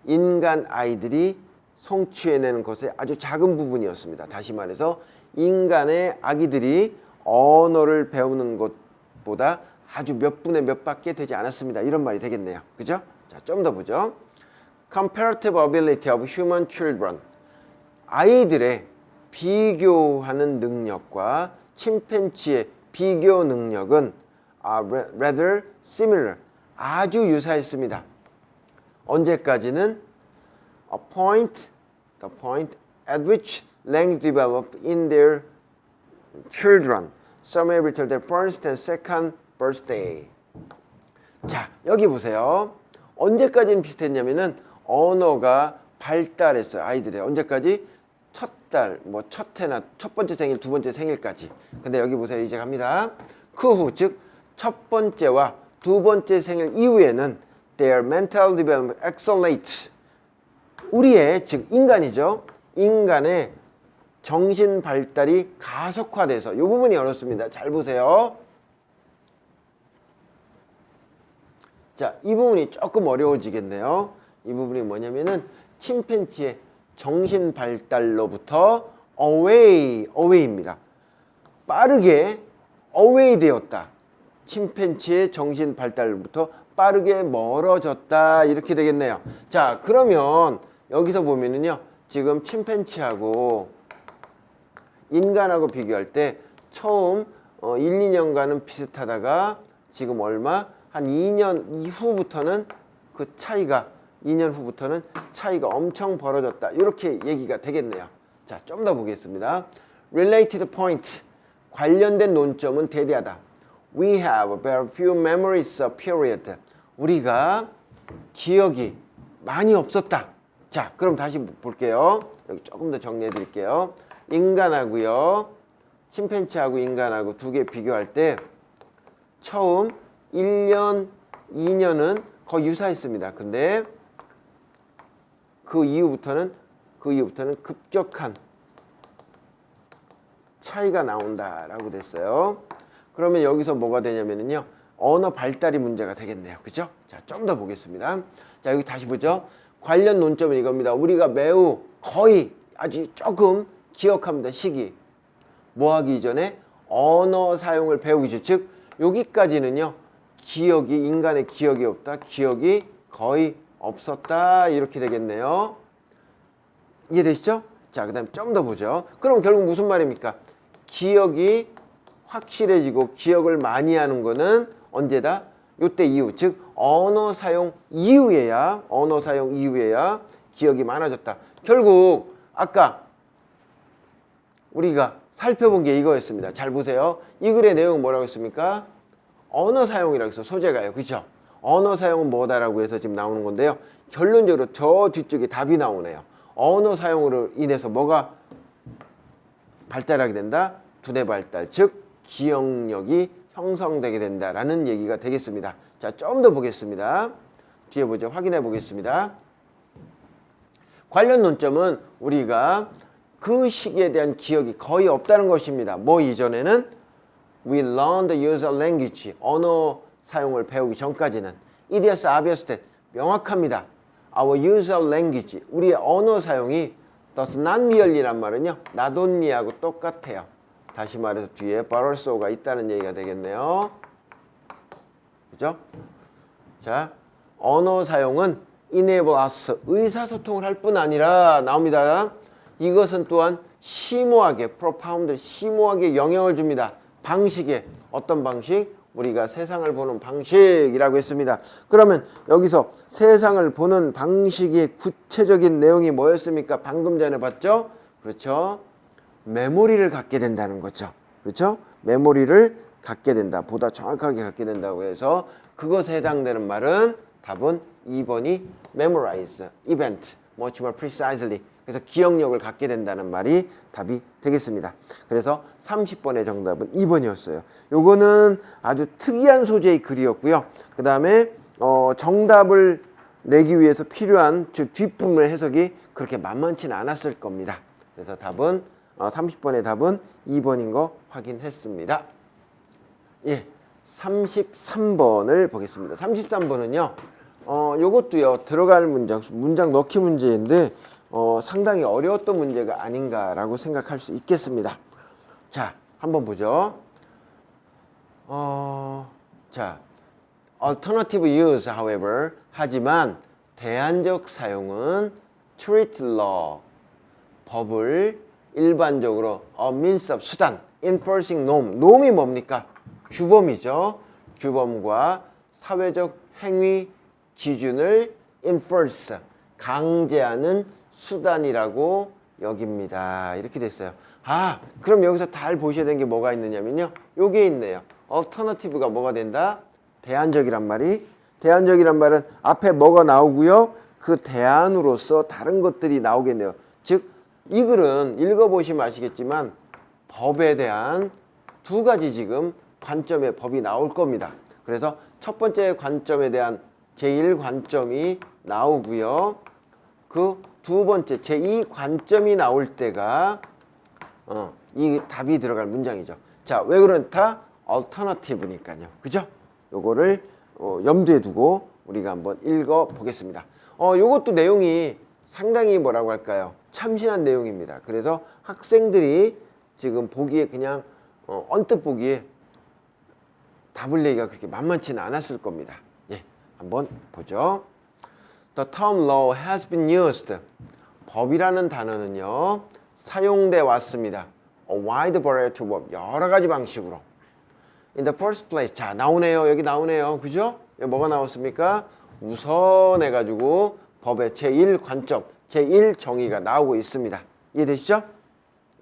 인간 아이들이 성취해내는 것의 아주 작은 부분이었습니다. 다시 말해서 인간의 아기들이 언어를 배우는 것보다 아주 몇 분의 몇 밖에 되지 않았습니다. 이런 말이 되겠네요. 그죠? 자, 좀 더 보죠. Comparative ability of human children. 아이들의 비교하는 능력과 침팬지의 비교 능력은 rather similar. 아주 유사했습니다. 언제까지는? the point at which language developed in their children. somewhere between their first and second birthday. 자, 여기 보세요. 언제까지는 비슷했냐면은 언어가 발달했어요. 아이들의 언제까지? 첫 달, 뭐 첫 해나 첫 번째 생일, 두 번째 생일까지. 근데 여기 보세요. 이제 갑니다. 그 후, 즉 첫 번째와 두 번째 생일 이후에는 their mental development accelerates. 우리의 즉 인간이죠. 인간의 정신 발달이 가속화돼서 이 부분이 어렵습니다. 잘 보세요. 자, 이 부분이 조금 어려워지겠네요. 이 부분이 뭐냐면은 침팬지의 정신 발달로부터 away입니다. 빠르게 away 되었다. 침팬지의 정신 발달로부터 빠르게 멀어졌다. 이렇게 되겠네요. 자, 그러면 여기서 보면은요. 지금 침팬지하고 인간하고 비교할 때 처음 1, 2년간은 비슷하다가 지금 얼마? 한 2년 이후부터는 그 차이가 2년 후부터는 차이가 엄청 벌어졌다. 이렇게 얘기가 되겠네요. 자, 좀 더 보겠습니다. Related point. 관련된 논점은 대대하다. We have very few memories of period. 우리가 기억이 많이 없었다. 자, 그럼 다시 볼게요. 여기 조금 더 정리해 드릴게요. 인간하고요. 침팬지하고 인간하고 두 개 비교할 때 처음 1년, 2년은 거의 유사했습니다. 근데 그 이후부터는 급격한 차이가 나온다라고 됐어요. 그러면 여기서 뭐가 되냐면요. 언어 발달이 문제가 되겠네요. 그죠? 자, 좀 더 보겠습니다. 자, 여기 다시 보죠. 관련 논점은 이겁니다. 우리가 매우 거의 아주 조금 기억합니다. 시기. 뭐 하기 이전에 언어 사용을 배우기 전. 즉, 여기까지는요. 기억이 인간의 기억이 없다. 기억이 거의 없었다. 이렇게 되겠네요. 이해되시죠? 자, 그 다음 좀 더 보죠. 그럼 결국 무슨 말입니까? 기억이 확실해지고 기억을 많이 하는 거는 언제다? 요때 이후. 즉 언어 사용 이후에야 기억이 많아졌다. 결국 아까 우리가 살펴본 게 이거였습니다. 잘 보세요. 이 글의 내용은 뭐라고 했습니까? 언어 사용이라고 해서 소재가요. 그렇죠? 언어 사용은 뭐다라고 해서 지금 나오는 건데요. 결론적으로 저 뒤쪽에 답이 나오네요. 언어 사용으로 인해서 뭐가 발달하게 된다? 두뇌 발달, 즉 기억력이 형성되게 된다라는 얘기가 되겠습니다. 자, 좀 더 보겠습니다. 뒤에 보죠. 확인해 보겠습니다. 관련 논점은 우리가 그 시기에 대한 기억이 거의 없다는 것입니다. 뭐 이전에는 we learn the use of language, 언어 사용을 배우기 전까지는 it is obvious that, 명확합니다. our use of language, 우리의 언어 사용이 does not merely란 말은요, not only하고 똑같아요. 다시 말해서 뒤에 but also가 있다는 얘기가 되겠네요. 그죠? 자, 언어 사용은 enable us, 의사소통을 할 뿐 아니라 나옵니다. 이것은 또한 심오하게, profound, 심오하게 영향을 줍니다. 방식에, 어떤 방식? 우리가 세상을 보는 방식이라고 했습니다. 그러면 여기서 세상을 보는 방식의 구체적인 내용이 뭐였습니까? 방금 전에 봤죠? 그렇죠? 메모리를 갖게 된다는 거죠. 그렇죠? 메모리를 갖게 된다. 보다 정확하게 갖게 된다고 해서 그것에 해당되는 말은 답은 2번이 memorize, event, much more precisely. 그래서 기억력을 갖게 된다는 말이 답이 되겠습니다. 그래서 30번의 정답은 2번이었어요. 요거는 아주 특이한 소재의 글이었고요. 그 다음에 정답을 내기 위해서 필요한 뒷부분의 해석이 그렇게 만만치는 않았을 겁니다. 그래서 답은 30번의 답은 2번인 거 확인했습니다. 예, 33번을 보겠습니다. 33번은요. 요것도요. 들어갈 문장 넣기 문제인데 상당히 어려웠던 문제가 아닌가라고 생각할 수 있겠습니다. 자, 한번 보죠. 자, alternative use, however, 하지만 대안적 사용은 treat law, 법을 일반적으로 a means of, 수단, enforcing norm, norm이 뭡니까? 규범이죠. 규범과 사회적 행위 기준을 enforce, 강제하는 수단이라고 여깁니다. 이렇게 됐어요. 아, 그럼 여기서 잘 보셔야 되는 게 뭐가 있느냐면요. 요게 있네요. alternative가 뭐가 된다? 대안적이란 말이. 대안적이란 말은 앞에 뭐가 나오고요. 그 대안으로서 다른 것들이 나오겠네요. 즉, 이 글은 읽어보시면 아시겠지만 법에 대한 두 가지 지금 관점의 법이 나올 겁니다. 그래서 첫 번째 관점에 대한 제1관점이 나오고요. 그 두 번째 제2관점이 나올 때가 이 답이 들어갈 문장이죠. 자, 왜 그렇다? alternative니까요. 그죠? 요거를 염두에 두고 우리가 한번 읽어 보겠습니다. 요것도 내용이 상당히 뭐라고 할까요? 참신한 내용입니다. 그래서 학생들이 지금 보기에 그냥 언뜻 보기에 답을 내기가 그렇게 만만치는 않았을 겁니다. 예, 한번 보죠. The term law has been used. 법이라는 단어는요, 사용돼 왔습니다. A wide variety of, 여러 가지 방식으로. In the first place, 자, 나오네요. 여기 나오네요. 그죠? 여기 뭐가 나왔습니까? 우선 해가지고 법의 제1관점, 제1정의가 나오고 있습니다. 이해되시죠?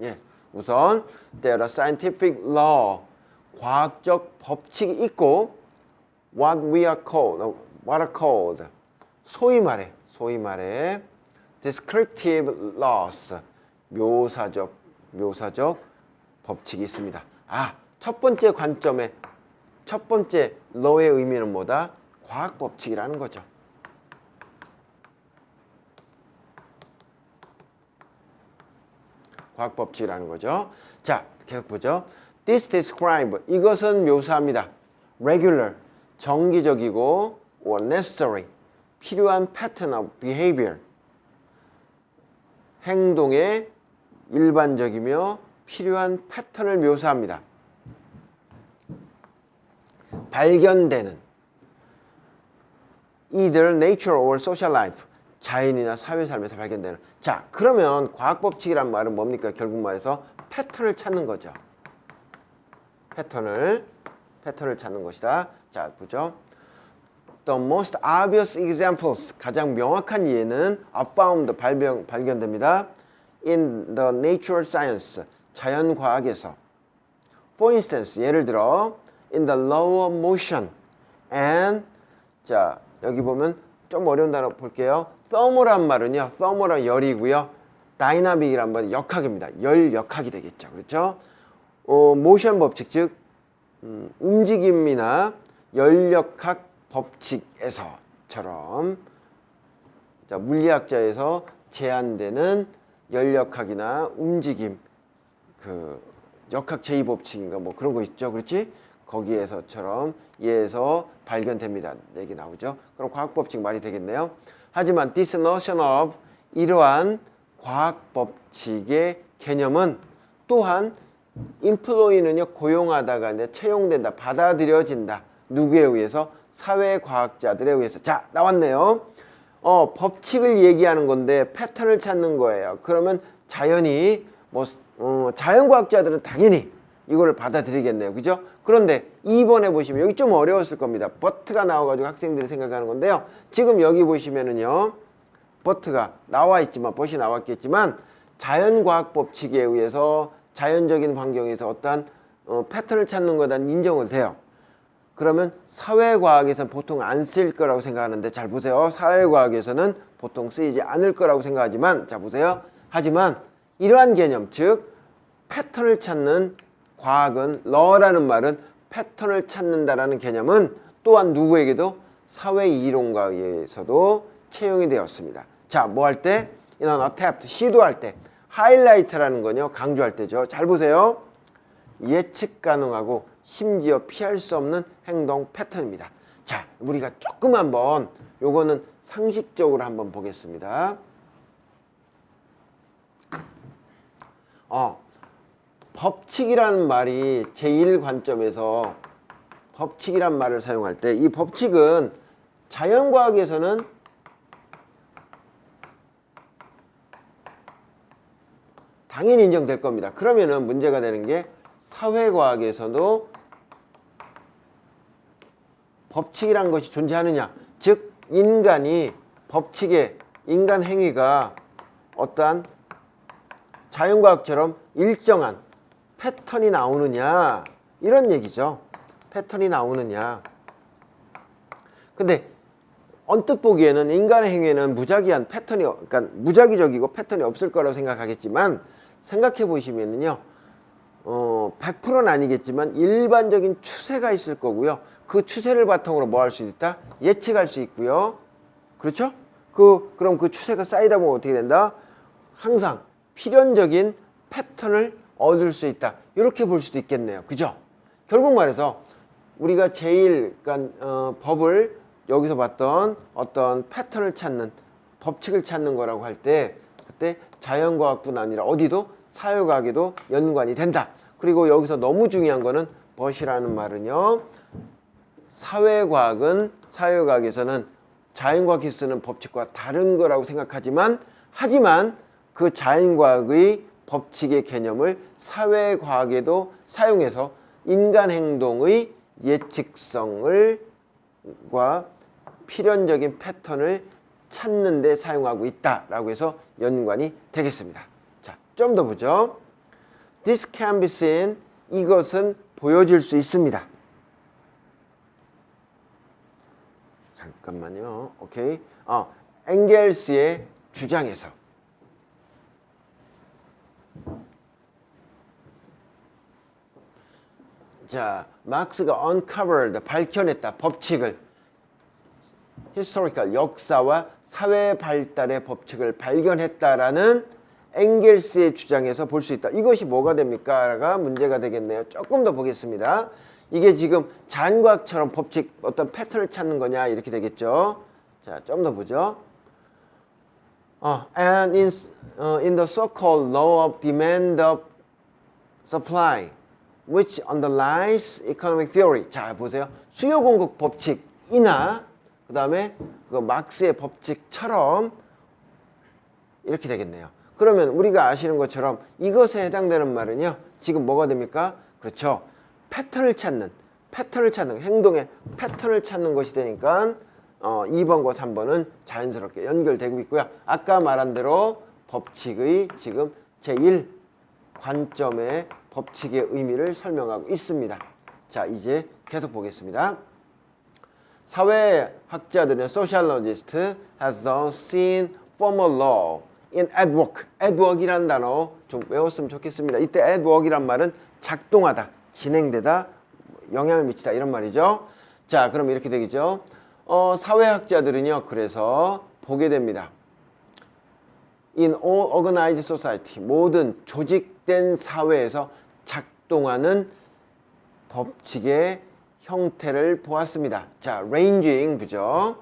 예. 우선, there are scientific law, 과학적 법칙이 있고, what are called, 소위 말해, descriptive laws, 묘사적 법칙이 있습니다. 아, 첫 번째 관점의 첫 번째 law의 의미는 뭐다? 과학 법칙이라는 거죠. 과학 법칙이라는 거죠. 자, 계속 보죠. This describe, 이것은 묘사합니다. Regular, 정기적이고 or necessary, 필요한 pattern of behavior, 행동의 일반적이며 필요한 패턴을 묘사합니다. 발견되는 either nature or social life, 자연이나 사회 삶에서 발견되는. 자, 그러면 과학 법칙이란 말은 뭡니까? 결국 말해서 패턴을 찾는 거죠. 패턴을 찾는 것이다. 자, 보죠. The most obvious examples, 가장 명확한 예는 are found, 발견됩니다. In the natural science, 자연과학에서. For instance, 예를 들어 in the law of motion and, 자, 여기 보면 좀 어려운 단어 볼게요. thermal란 말은요, thermal은 열이고요. dynamic이란 말은 역학입니다. 열 역학이 되겠죠. 그렇죠? 모션 법칙, 즉 움직임이나 열역학 법칙에서처럼, 자, 물리학자에서 제한되는 열역학이나 움직임, 그 역학 제2법칙인가 뭐 그런 거 있죠. 그렇지? 거기에서처럼 얘에서 발견됩니다. 얘기 나오죠. 그럼 과학법칙 말이 되겠네요. 하지만 this notion of, 이러한 과학법칙의 개념은 또한 employ는요, 고용하다가 이제 채용된다, 받아들여진다. 누구에 의해서? 사회과학자들에 의해서. 자, 나왔네요. 법칙을 얘기하는 건데 패턴을 찾는 거예요. 그러면 자연히 자연과학자들은 당연히 이거를 받아들이겠네요. 그죠? 그런데 2번에 보시면 여기 좀 어려웠을 겁니다. but가 나와가지고 학생들이 생각하는 건데요. 지금 여기 보시면은요, but가 나와 있지만, but이 나왔겠지만, 자연과학 법칙에 의해서 자연적인 환경에서 어떠한 패턴을 찾는 거에 대한 인정을 돼요. 그러면 사회과학에서는 보통 안 쓰일 거라고 생각하는데, 잘 보세요. 사회과학에서는 보통 쓰이지 않을 거라고 생각하지만, 자 보세요. 하지만 이러한 개념, 즉 패턴을 찾는 과학은, law라는 말은 패턴을 찾는다라는 개념은 또한 누구에게도 사회이론가에서도 채용이 되었습니다. 자, 뭐 할 때? 이런 attempt, 시도할 때. highlight라는 건요, 강조할 때죠. 잘 보세요. 예측 가능하고 심지어 피할 수 없는 행동 패턴입니다. 자, 우리가 조금 한번 요거는 상식적으로 한번 보겠습니다. 법칙이라는 말이 제1관점에서 법칙이란 말을 사용할 때, 이 법칙은 자연과학에서는 당연히 인정될 겁니다. 그러면은 문제가 되는 게, 사회과학에서도 법칙이라는 것이 존재하느냐, 즉 인간이 법칙에, 인간 행위가 어떠한 자연과학처럼 일정한 패턴이 나오느냐, 이런 얘기죠. 패턴이 나오느냐. 근데 언뜻 보기에는 인간의 행위에는 무작위한 패턴이, 그러니까 무작위적이고 패턴이 없을 거라고 생각하겠지만, 생각해 보시면은요, 100%는 아니겠지만 일반적인 추세가 있을 거고요. 그 추세를 바탕으로 뭐 할 수 있다? 예측할 수 있고요. 그렇죠? 그럼 그 추세가 쌓이다 보면 어떻게 된다? 항상 필연적인 패턴을 얻을 수 있다. 이렇게 볼 수도 있겠네요. 그죠? 결국 말해서 우리가 제일, 그러니까 법을 여기서 봤던 어떤 패턴을 찾는, 법칙을 찾는 거라고 할 때, 그때 자연과학뿐 아니라 어디도 사회과학에도 연관이 된다. 그리고 여기서 너무 중요한 거는 벗이라는 말은요, 사회과학에서는 자연과학이 쓰는 법칙과 다른 거라고 생각하지만, 하지만 그 자연과학의 법칙의 개념을 사회과학에도 사용해서 인간 행동의 예측성과 필연적인 패턴을 찾는 데 사용하고 있다라고 해서 연관이 되겠습니다. 자, 좀 더 보죠. This can be seen. 이것은 보여질 수 있습니다. 잠깐만요. 오케이. 엥겔스의 주장에서. 자, 막스가 uncovered, 밝혀냈다. 법칙을. historical, 역사와 사회 발달의 법칙을 발견했다라는 엥겔스의 주장에서 볼 수 있다. 이것이 뭐가 됩니까? 가 문제가 되겠네요. 조금 더 보겠습니다. 이게 지금 자연과학처럼 법칙, 어떤 패턴을 찾는 거냐, 이렇게 되겠죠. 자, 좀 더 보죠. And in the so-called law of demand of supply, which underlies economic theory. 자, 보세요. 수요 공급 법칙이나 그 다음에 그 막스의 법칙처럼 이렇게 되겠네요. 그러면 우리가 아시는 것처럼 이것에 해당되는 말은요, 지금 뭐가 됩니까? 그렇죠. 패턴을 찾는, 행동의 패턴을 찾는 것이 되니까 2번과 3번은 자연스럽게 연결되고 있고요. 아까 말한 대로 법칙의 지금 제1 관점의 법칙의 의미를 설명하고 있습니다. 자, 이제 계속 보겠습니다. 사회학자들은 sociologist has seen formal law in at work. at work이라는 단어 좀 외웠으면 좋겠습니다. 이때 at work이란 말은 작동하다, 진행되다, 영향을 미치다 이런 말이죠. 자, 그럼 이렇게 되겠죠. 사회학자들은요, 그래서 보게 됩니다. In all organized society, 모든 조직된 사회에서 작동하는 법칙의 형태를 보았습니다. 자, ranging 보죠.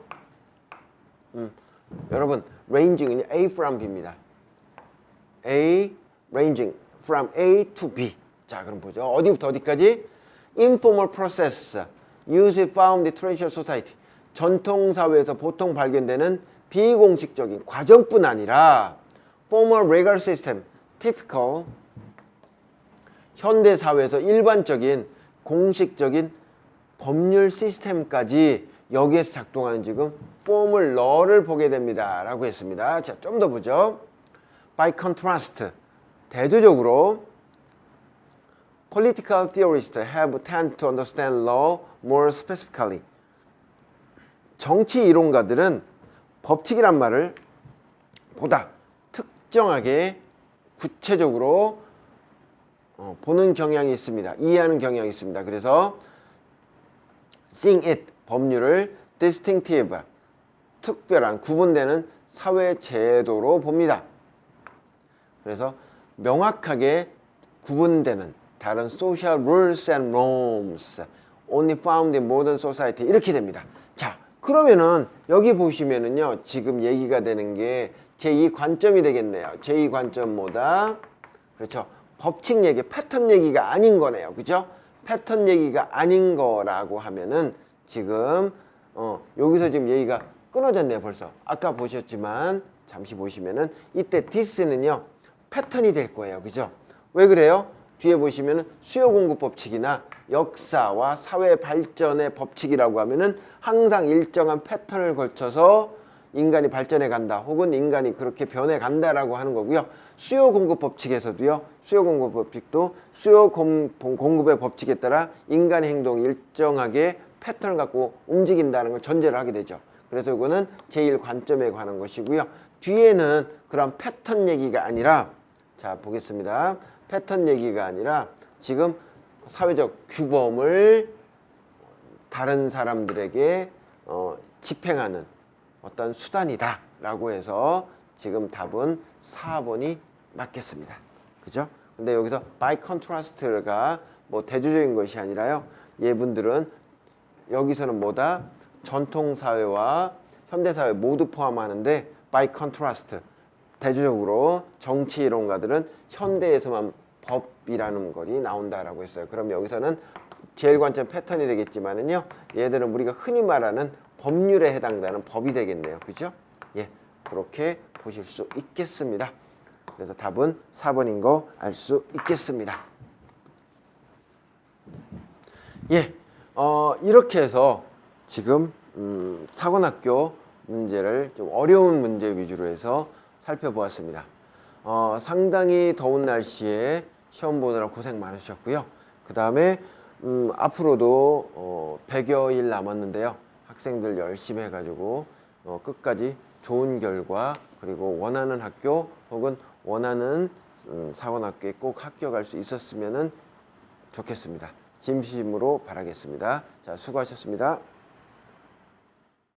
여러분, ranging은 A from B입니다. A, ranging from A to B. 자, 그럼 보죠. 어디부터 어디까지? Informal process, usually found in traditional society. 전통사회에서 보통 발견되는 비공식적인 과정뿐 아니라 formal legal system, typical 현대사회에서 일반적인 공식적인 법률 시스템까지 여기에서 작동하는 지금 formal law를 보게 됩니다 라고 했습니다. 자, 좀 더 보죠. By contrast, 대조적으로 political theorists have tended to understand law more specifically. 정치 이론가들은 법칙이란 말을 보다 특정하게 구체적으로 보는 경향이 있습니다. 이해하는 경향이 있습니다. 그래서 seeing it, 법률을 distinctive, 특별한, 구분되는 사회 제도로 봅니다. 그래서 명확하게 구분되는 다른 social rules and norms only found in modern society 이렇게 됩니다. 자, 그러면은 여기 보시면은요, 지금 얘기가 되는 게 제2관점이 되겠네요. 제2관점 뭐다? 그렇죠. 법칙 얘기, 패턴 얘기가 아닌 거네요. 그죠? 패턴 얘기가 아닌 거라고 하면은 지금 여기서 지금 얘기가 끊어졌네요. 벌써. 아까 보셨지만 잠시 보시면은 이때 this는요, 패턴이 될 거예요. 그죠? 왜 그래요? 뒤에 보시면은 수요 공급 법칙이나 역사와 사회 발전의 법칙이라고 하면은 항상 일정한 패턴을 걸쳐서 인간이 발전해 간다, 혹은 인간이 그렇게 변해 간다라고 하는 거고요. 수요 공급 법칙에서도요, 수요 공급 법칙도 수요 공급의 법칙에 따라 인간의 행동이 일정하게 패턴을 갖고 움직인다는 걸 전제를 하게 되죠. 그래서 이거는 제1관점에 관한 것이고요. 뒤에는 그런 패턴 얘기가 아니라, 자, 보겠습니다. 패턴 얘기가 아니라 지금 사회적 규범을 다른 사람들에게 집행하는 어떤 수단이다 라고 해서 지금 답은 4번이 맞겠습니다. 그죠? 근데 여기서 by contrast가 뭐 대조적인 것이 아니라요, 얘분들은 여기서는 뭐다? 전통사회와 현대사회 모두 포함하는데 by contrast, 대조적으로 정치이론가들은 현대에서만 법이라는 것이 나온다라고 했어요. 그럼 여기서는 제1관점 패턴이 되겠지만은요, 얘들은 우리가 흔히 말하는 법률에 해당되는 법이 되겠네요. 그죠? 예, 그렇게 보실 수 있겠습니다. 그래서 답은 4번인 거 알 수 있겠습니다. 예, 이렇게 해서 지금 사관학교 문제를 좀 어려운 문제 위주로 해서 살펴보았습니다. 상당히 더운 날씨에 시험 보느라 고생 많으셨고요. 그 다음에 앞으로도 100여일 남았는데요. 학생들 열심히 해가지고 끝까지 좋은 결과, 그리고 원하는 학교 혹은 원하는 사관학교에 꼭 합격할 수 있었으면 좋겠습니다. 진심으로 바라겠습니다. 자, 수고하셨습니다.